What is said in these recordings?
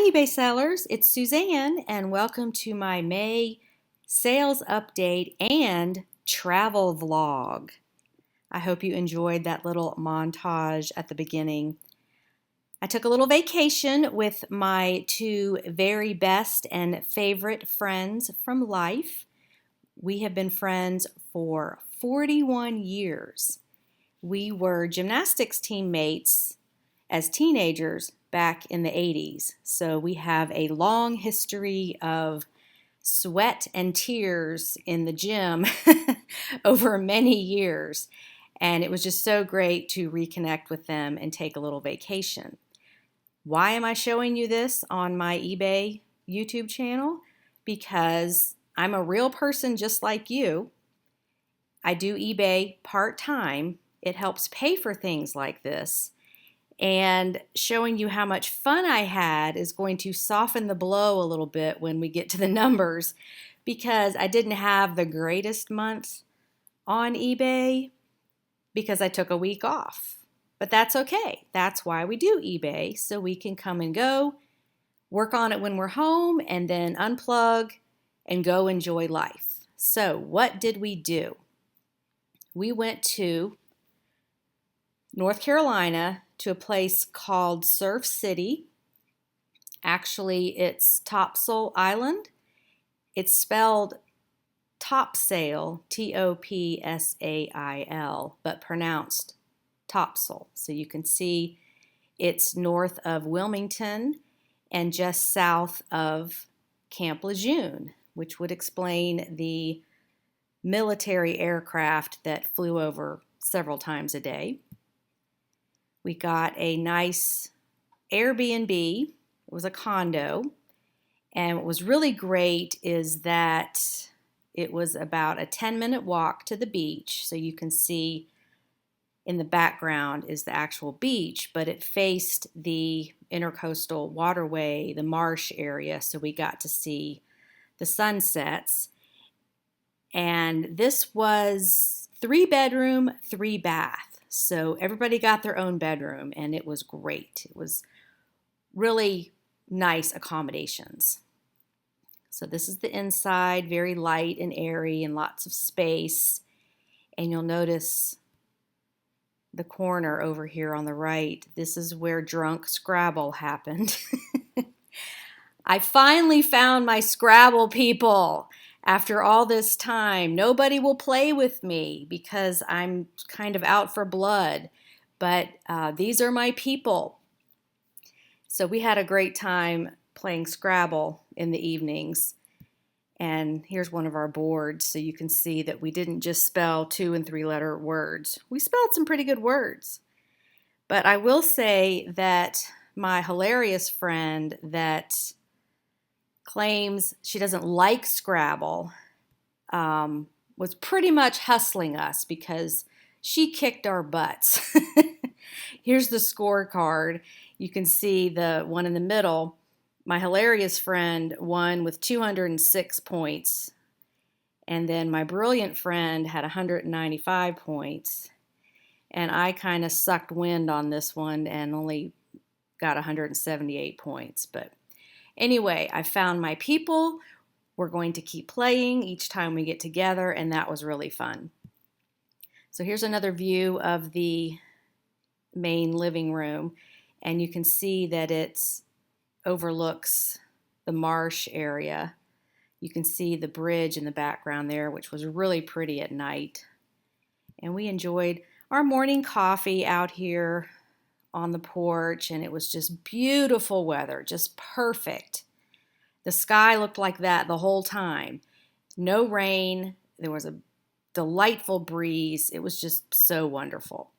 Hi, eBay sellers. It's Suzanne, and welcome to my May sales update and travel vlog. I hope you enjoyed that little montage at the beginning. I took a little vacation with my two very best and favorite friends from life. We have been friends for 41 years. We were gymnastics teammates as teenagers back in the 80s. So we have a long history of sweat and tears in the gym over many years. And it was just so great to reconnect with them and take a little vacation. Why am I showing you this on my eBay YouTube channel? Because I'm a real person just like you. I do eBay part-time. It helps pay for things like this. And showing you how much fun I had is going to soften the blow a little bit when we get to the numbers, because I didn't have the greatest month on eBay because I took a week off. But that's okay. That's why we do eBay, so we can come and go, work on it when we're home, and then unplug and go enjoy life. So what did we do? We went to North Carolina to a place called Surf City. Actually, it's Topsail Island. It's spelled Topsail, Topsail, but pronounced Topsail. So you can see it's north of Wilmington and just south of Camp Lejeune, which would explain the military aircraft that flew over several times a day. We got a nice Airbnb. It was a condo. And what was really great is that it was about a 10-minute walk to the beach. So you can see in the background is the actual beach, but it faced the intercoastal waterway, the marsh area. So we got to see the sunsets. And this was 3-bedroom, 3-bath. So everybody got their own bedroom, and it was great. It was really nice accommodations. So this is the inside, very light and airy and lots of space. And you'll notice the corner over here on the right. This is where drunk Scrabble happened. I finally found my Scrabble people. After all this time, nobody will play with me because I'm kind of out for blood, but these are my people. So we had a great time playing Scrabble in the evenings. And here's one of our boards, so you can see that we didn't just spell 2- and 3-letter words. We spelled some pretty good words. But I will say that my hilarious friend that claims she doesn't like Scrabble was pretty much hustling us because she kicked our butts. Here's the scorecard. You can see the one in the middle. My hilarious friend won with 206 points. And then my brilliant friend had 195 points. And I kind of sucked wind on this one and only got 178 points. But anyway, I found my people. We're going to keep playing each time we get together, and that was really fun. So here's another view of the main living room, and you can see that it overlooks the marsh area. You can see the bridge in the background there, which was really pretty at night. And we enjoyed our morning coffee out here on the porch, and it was just beautiful weather, just perfect. The sky looked like that the whole time. No rain. There was a delightful breeze. It was just so wonderful.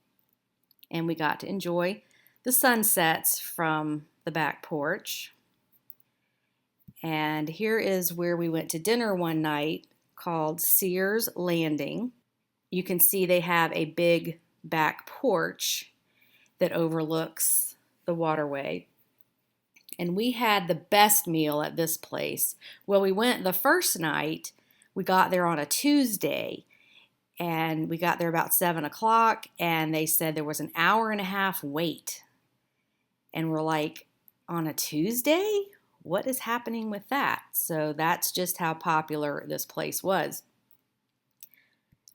And we got to enjoy the sunsets from the back porch. And here is where we went to dinner one night called Sears Landing. You can see they have a big back porch that overlooks the waterway. And we had the best meal at this place. Well, we went the first night. We got there on a Tuesday, and we got there about 7 o'clock, and they said there was an hour and a half wait. And we're like, on a Tuesday? what is happening with that? So that's just how popular this place was.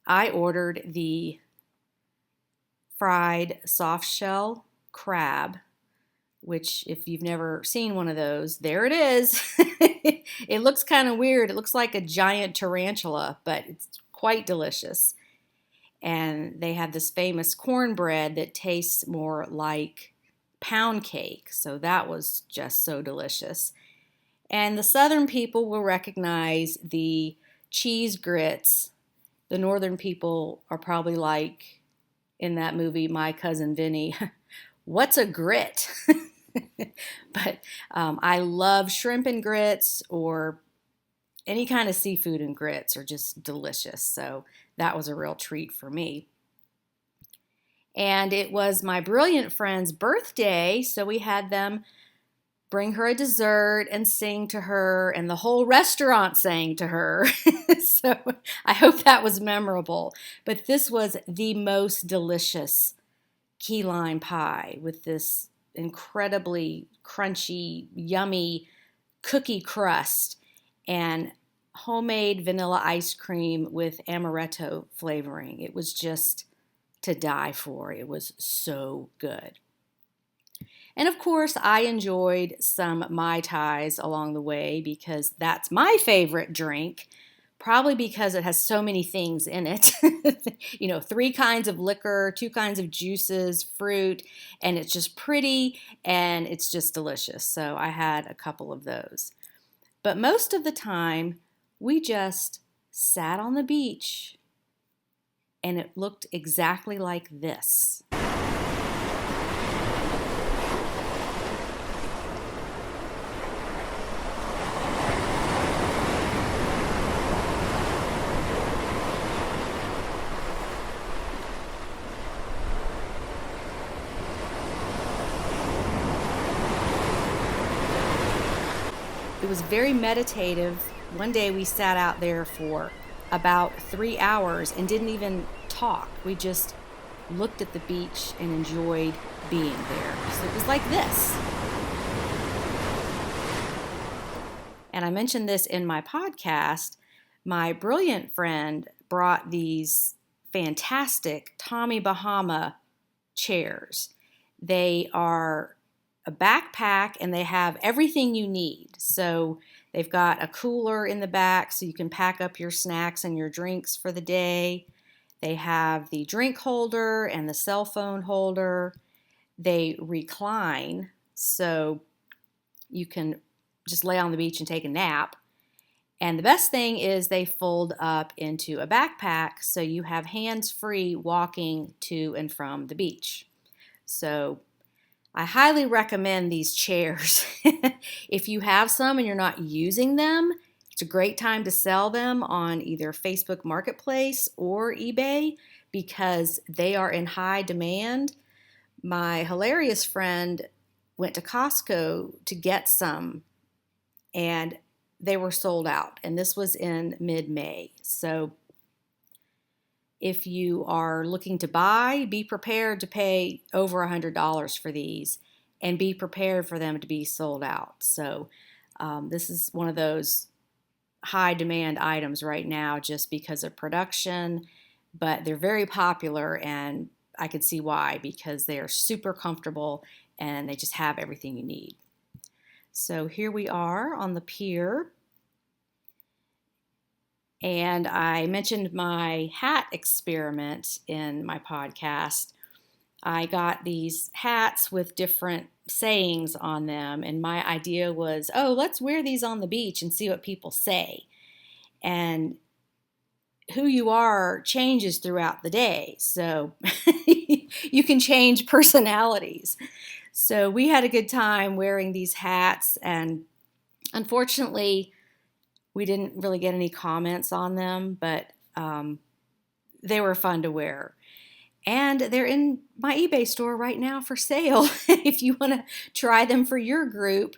I ordered the fried soft shell crab, which if you've never seen one of those, there it is. It looks kind of weird. It looks like a giant tarantula, but it's quite delicious. And they have this famous cornbread that tastes more like pound cake. So that was just so delicious. And the southern people will recognize the cheese grits. The northern people are probably like in that movie, My Cousin Vinny, what's a grit? But I love shrimp and grits, or any kind of seafood and grits are just delicious. So that was a real treat for me. And it was my brilliant friend's birthday, so we had them bring her a dessert and sing to her, and the whole restaurant sang to her. So I hope that was memorable. But this was the most delicious key lime pie with this incredibly crunchy, yummy cookie crust and homemade vanilla ice cream with amaretto flavoring. It was just to die for. It was so good. And of course, I enjoyed some Mai Tais along the way because that's my favorite drink, probably because it has so many things in it. 3 kinds of liquor, 2 kinds of juices, fruit, and it's just pretty and it's just delicious. So I had a couple of those. But most of the time, we just sat on the beach and it looked exactly like this. It was very meditative. One day we sat out there for about 3 hours and didn't even talk. We just looked at the beach and enjoyed being there. So it was like this. And I mentioned this in my podcast. My brilliant friend brought these fantastic Tommy Bahama chairs. They are a backpack and they have everything you need. So they've got a cooler in the back so you can pack up your snacks and your drinks for the day. They have the drink holder and the cell phone holder. They recline so you can just lay on the beach and take a nap. And the best thing is they fold up into a backpack so you have hands-free walking to and from the beach. So I highly recommend these chairs. If you have some and you're not using them, it's a great time to sell them on either Facebook Marketplace or eBay because they are in high demand. My hilarious friend went to Costco to get some and they were sold out. And this was in mid-May. So if you are looking to buy, be prepared to pay over $100 for these and be prepared for them to be sold out. So this is one of those high demand items right now just because of production, but they're very popular and I can see why because they are super comfortable and they just have everything you need. So here we are on the pier. And I mentioned my hat experiment in my podcast. I got these hats with different sayings on them, and my idea was, let's wear these on the beach and see what people say. And who you are changes throughout the day, so you can change personalities. So we had a good time wearing these hats, and unfortunately, we didn't really get any comments on them, but they were fun to wear. And they're in my eBay store right now for sale. If you want to try them for your group,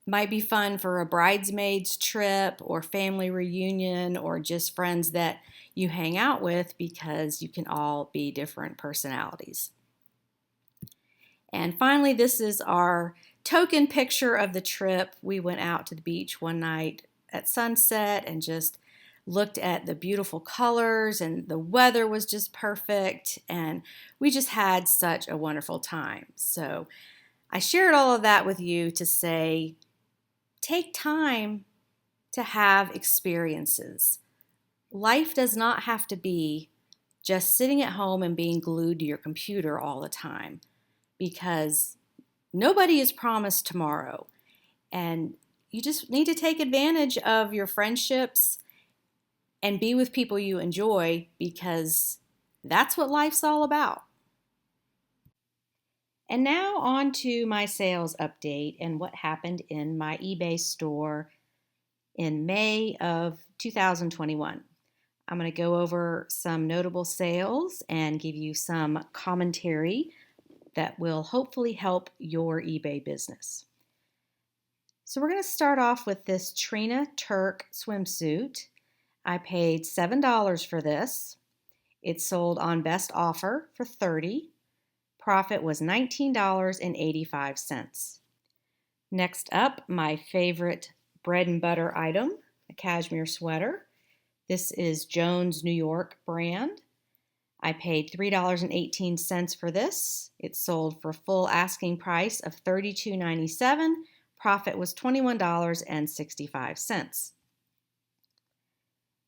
might be fun for a bridesmaids trip or family reunion or just friends that you hang out with because you can all be different personalities. And finally, this is our token picture of the trip, we went out to the beach one night at sunset and just looked at the beautiful colors, and the weather was just perfect, and we just had such a wonderful time. So I shared all of that with you to say, take time to have experiences. Life does not have to be just sitting at home and being glued to your computer all the time, because nobody is promised tomorrow. And you just need to take advantage of your friendships and be with people you enjoy, because that's what life's all about. And now on to my sales update and what happened in my eBay store in May of 2021. I'm going to go over some notable sales and give you some commentary that will hopefully help your eBay business. So we're going to start off with this Trina Turk swimsuit. I paid $7 for this. It sold on best offer for $30. Profit was $19.85. Next up, my favorite bread and butter item, a cashmere sweater. This is Jones New York brand. I paid $3.18 for this. It sold for full asking price of $32.97. Profit was $21.65.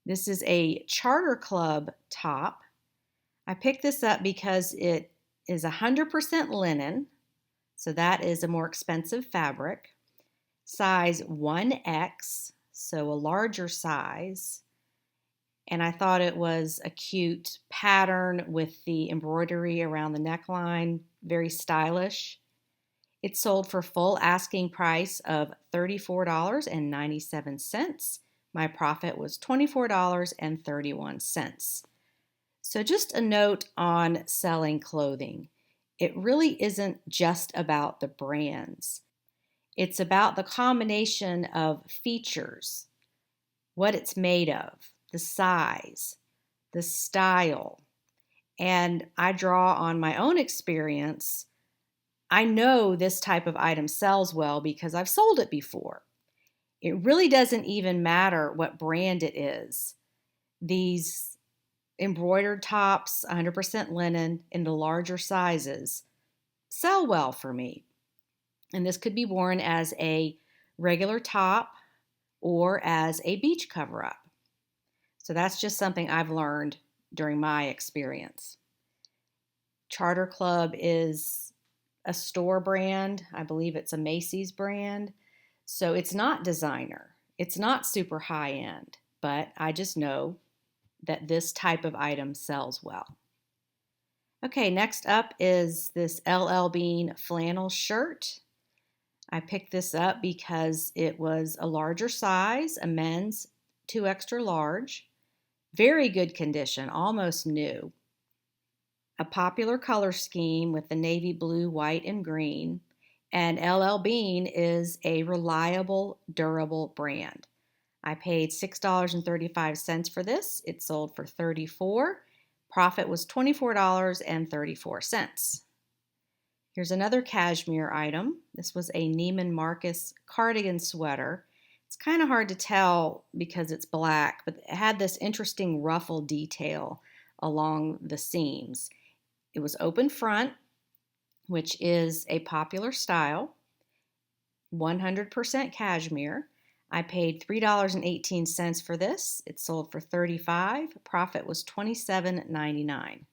This is a Charter Club top. I picked this up because it is 100% linen, so that is a more expensive fabric. Size 1X, so a larger size. And I thought it was a cute pattern with the embroidery around the neckline, very stylish. It sold for full asking price of $34.97. My profit was $24.31. So just a note on selling clothing. It really isn't just about the brands. It's about the combination of features, what it's made of, the size, the style. And I draw on my own experience. I know this type of item sells well because I've sold it before. It really doesn't even matter what brand it is. These embroidered tops, 100% linen in the larger sizes, sell well for me. And this could be worn as a regular top or as a beach cover-up. So that's just something I've learned during my experience. Charter Club is a store brand. I believe it's a Macy's brand. So it's not designer. It's not super high end, but I just know that this type of item sells well. Okay, next up is this LL Bean flannel shirt. I picked this up because it was a larger size, a men's 2 extra large. Very good condition, almost new. A popular color scheme with the navy blue, white, and green. And LL Bean is a reliable, durable brand. I paid $6.35 for this. It sold for $34. Profit was $24.34. Here's another cashmere item. This was a Neiman Marcus cardigan sweater. It's kind of hard to tell because it's black, but it had this interesting ruffle detail along the seams. It was open front, which is a popular style, 100% cashmere. I paid $3.18 for this. It sold for $35. Profit was $27.99.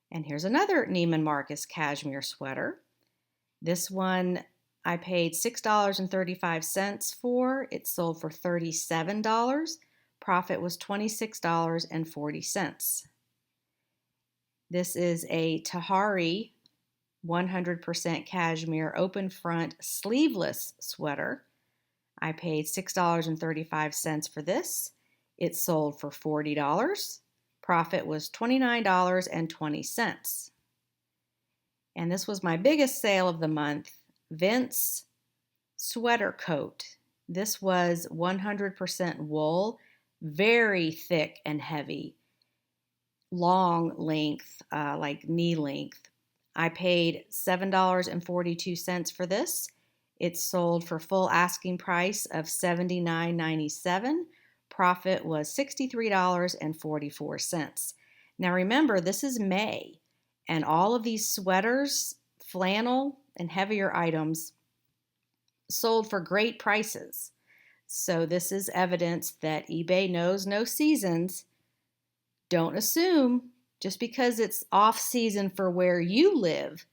And here's another Neiman Marcus cashmere sweater. This one I paid $6.35 for. It sold for $37. Profit was $26.40. This is a Tahari 100% cashmere open front sleeveless sweater. I paid $6.35 for this. It sold for $40. Profit was $29.20. And this was my biggest sale of the month, Vince sweater coat. This was 100% wool, very thick and heavy, long length, like knee length. I paid $7.42 for this. It sold for full asking price of $79.97. Profit was $63.44. Now remember, this is May, and all of these sweaters, flannel, and heavier items sold for great prices. So this is evidence that eBay knows no seasons. Don't assume just because it's off season for where you live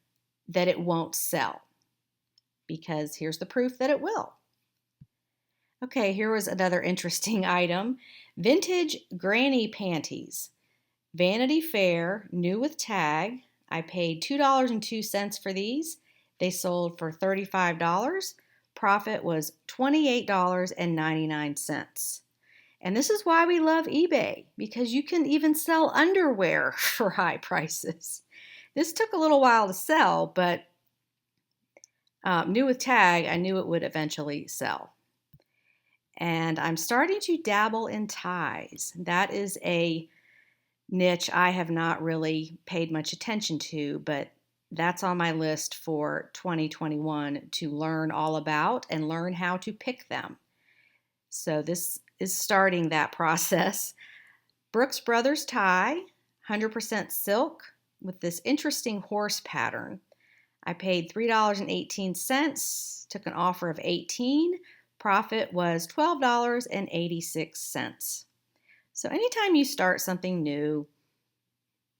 that it won't sell, because here's the proof that it will. Okay, here was another interesting item. Vintage granny panties. Vanity Fair, new with tag. I paid $2.02 for these. They sold for $35. Profit was $28.99. And this is why we love eBay, because you can even sell underwear for high prices. This took a little while to sell, but new with tag, I knew it would eventually sell. And I'm starting to dabble in ties. That is a niche I have not really paid much attention to, but that's on my list for 2021 to learn all about and learn how to pick them. So this is starting that process. Brooks Brothers tie, 100% silk with this interesting horse pattern. I paid $3.18, took an offer of $18. Profit was $12.86. So anytime you start something new,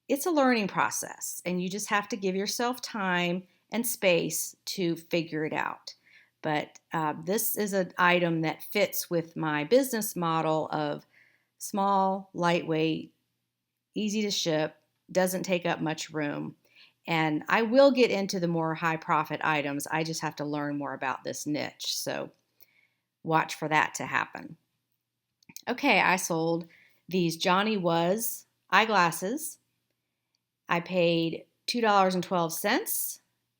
it's a learning process, and you just have to give yourself time and space to figure it out. But this is an item that fits with my business model of small, lightweight, easy to ship, doesn't take up much room. And I will get into the more high profit items. I just have to learn more about this niche. So watch for that to happen. Okay, I sold these Johnny Was eyeglasses. I paid $2.12.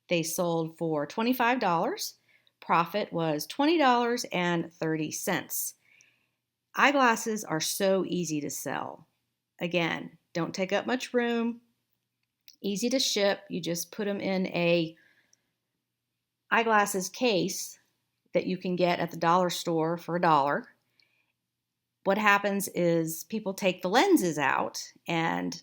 They sold for $25. Profit was $20.30. Eyeglasses are so easy to sell. Again, don't take up much room, easy to ship. You just put them in a eyeglasses case that you can get at the dollar store for $1. What happens is people take the lenses out and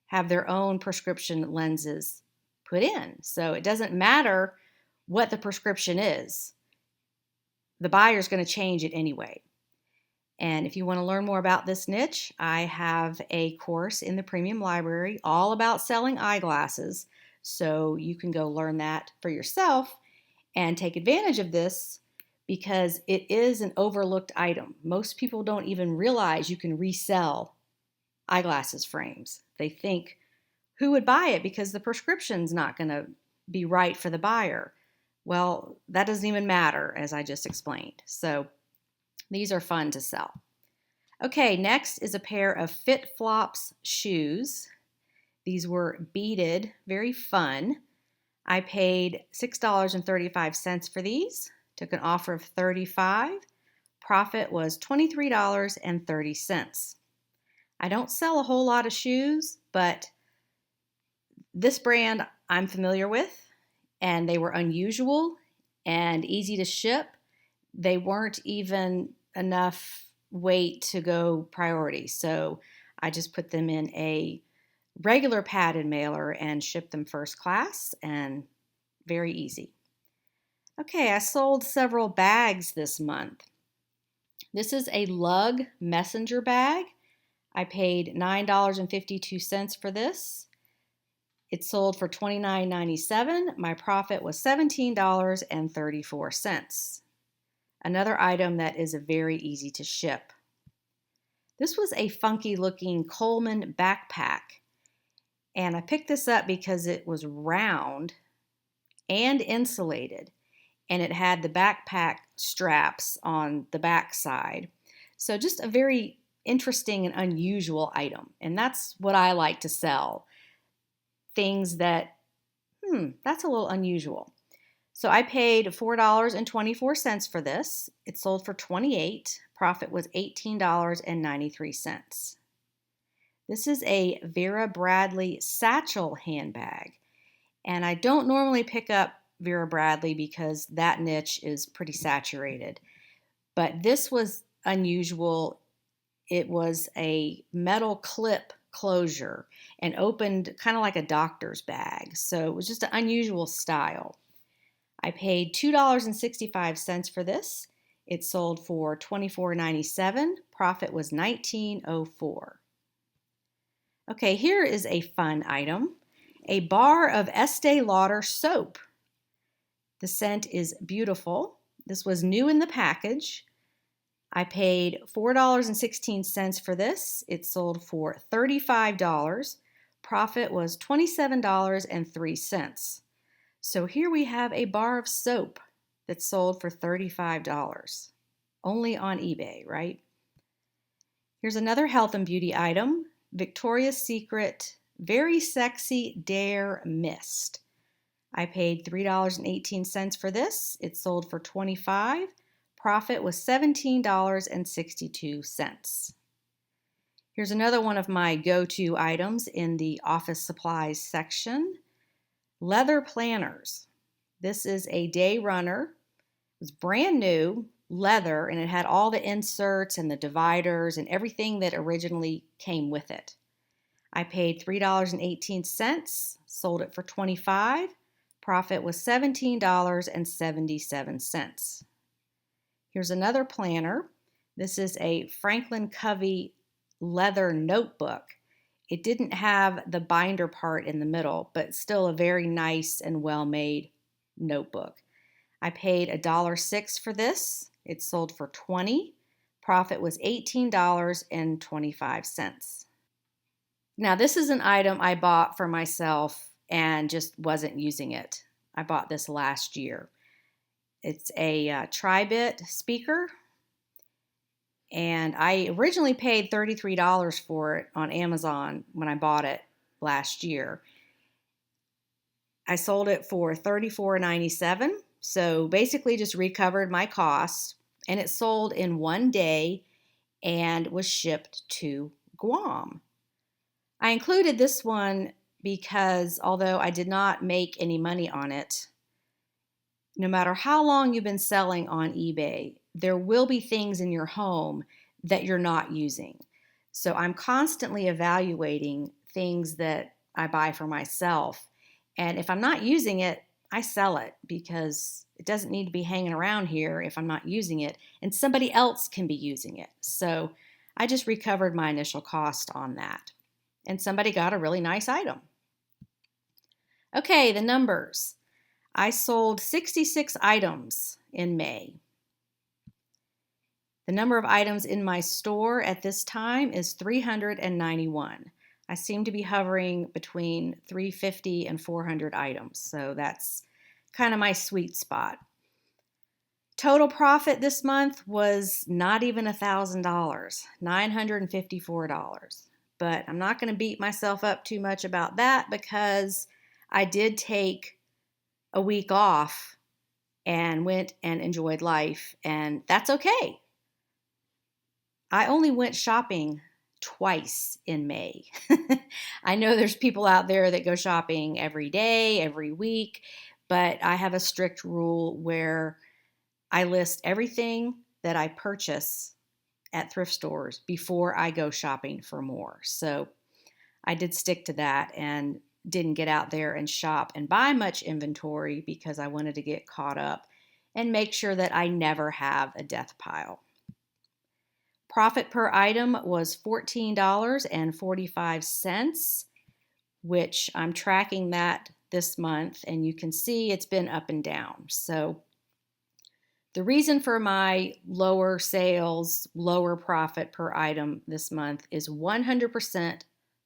have their own prescription lenses put in. So it doesn't matter what the prescription is. The buyer's going to change it anyway. And if you want to learn more about this niche, I have a course in the Premium Library all about selling eyeglasses. So you can go learn that for yourself and take advantage of this, because it is an overlooked item. Most people don't even realize you can resell eyeglasses frames. They think, who would buy it because the prescription's not going to be right for the buyer? Well, that doesn't even matter, as I just explained. So these are fun to sell. Okay, next is a pair of Fit Flops shoes. These were beaded, very fun. I paid $6.35 for these. Took an offer of $35. Profit was $23.30. I don't sell a whole lot of shoes, but this brand I'm familiar with, and they were unusual and easy to ship. They weren't even enough weight to go priority, so I just put them in a regular padded mailer and shipped them first class, and very easy. Okay, I sold several bags this month. This is a lug messenger bag. I paid $9.52 for this. It sold for $29.97. My profit was $17.34. Another item that is very easy to ship. This was a funky looking Coleman backpack. And I picked this up because it was round and insulated, and it had the backpack straps on the back side. So just a very interesting and unusual item. And that's what I like to sell. Things that, that's a little unusual. So I paid $4.24 for this. It sold for $28. Profit was $18.93. This is a Vera Bradley satchel handbag. And I don't normally pick up Vera Bradley because that niche is pretty saturated. But this was unusual. It was a metal clip closure and opened kind of like a doctor's bag. So it was just an unusual style. I paid $2.65 for this. It sold for $24.97. Profit was $19.04. Okay, here is a fun item. A bar of Estee Lauder soap. The scent is beautiful. This was new in the package. I paid $4.16 for this. It sold for $35. Profit was $27.03. So here we have a bar of soap that sold for $35. Only on eBay, right? Here's another health and beauty item. Victoria's Secret Very Sexy Dare Mist. I paid $3.18 for this. It sold for $25. Profit was $17.62. Here's another one of my go-to items in the office supplies section. Leather planners. This is a day runner. It was brand new, leather, and it had all the inserts and the dividers and everything that originally came with it. I paid $3.18, sold it for $25. Profit was $17.77. Here's another planner. This is a Franklin Covey leather notebook. It didn't have the binder part in the middle, but still a very nice and well-made notebook. I paid $1.06 for this. It sold for $20. Profit was $18.25. Now, this is an item I bought for myself and just wasn't using it. I bought this last year. It's a tri-bit speaker, and I originally paid $33 for it on Amazon when I bought it last year. I sold it for $34.97, so basically just recovered my costs, and it sold in one day and was shipped to Guam. I included this one because although I did not make any money on it, no matter how long you've been selling on eBay, there will be things in your home that you're not using. So I'm constantly evaluating things that I buy for myself. And if I'm not using it, I sell it because it doesn't need to be hanging around here if I'm not using it, and somebody else can be using it. So I just recovered my initial cost on that. And somebody got a really nice item. Okay, the numbers. I sold 66 items in May. The number of items in my store at this time is 391. I seem to be hovering between 350 and 400 items, so that's kind of my sweet spot. Total profit this month was not even $1,000, $954. But I'm not going to beat myself up too much about that because I did take a week off and went and enjoyed life, and that's okay. I only went shopping twice in May. I know there's people out there that go shopping every day, every week, but I have a strict rule where I list everything that I purchase at thrift stores before I go shopping for more. So I did stick to that and didn't get out there and shop and buy much inventory because I wanted to get caught up and make sure that I never have a death pile. Profit per item was $14.45, which I'm tracking that this month, and you can see it's been up and down. So the reason for my lower sales, lower profit per item this month is 100%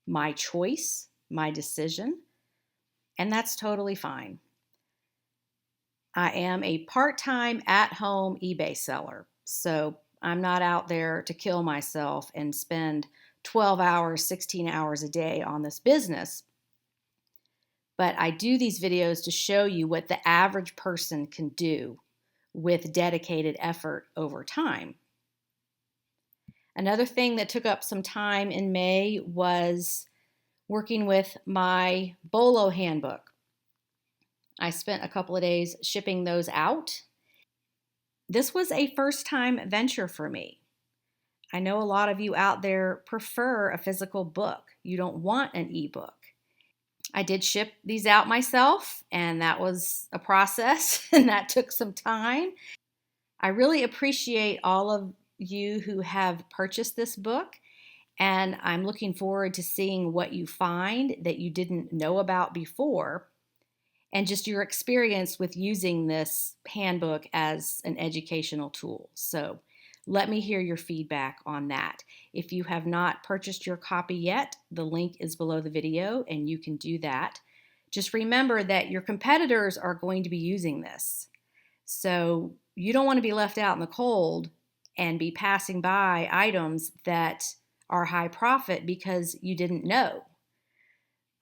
my choice, my decision, and that's totally fine. I am a part-time at-home eBay seller, so I'm not out there to kill myself and spend 12 hours, 16 hours a day on this business. But I do these videos to show you what the average person can do with dedicated effort over time. Another thing that took up some time in May was working with my BOLO handbook. I spent a couple of days shipping those out. This was a first-time venture for me. I know a lot of you out there prefer a physical book. You don't want an ebook. I did ship these out myself, and that was a process, and that took some time. I really appreciate all of you who have purchased this book, and I'm looking forward to seeing what you find that you didn't know about before, and just your experience with using this handbook as an educational tool. So let me hear your feedback on that. If you have not purchased your copy yet, the link is below the video and you can do that. Just remember that your competitors are going to be using this. So you don't want to be left out in the cold and be passing by items that are high profit because you didn't know.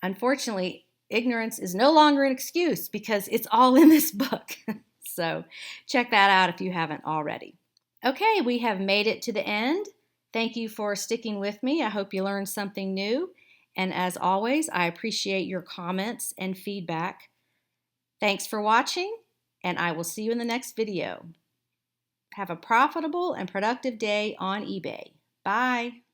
Unfortunately, ignorance is no longer an excuse because it's all in this book. So check that out if you haven't already. Okay, we have made it to the end. Thank you for sticking with me. I hope you learned something new. And as always, I appreciate your comments and feedback. Thanks for watching, and I will see you in the next video. Have a profitable and productive day on eBay. Bye.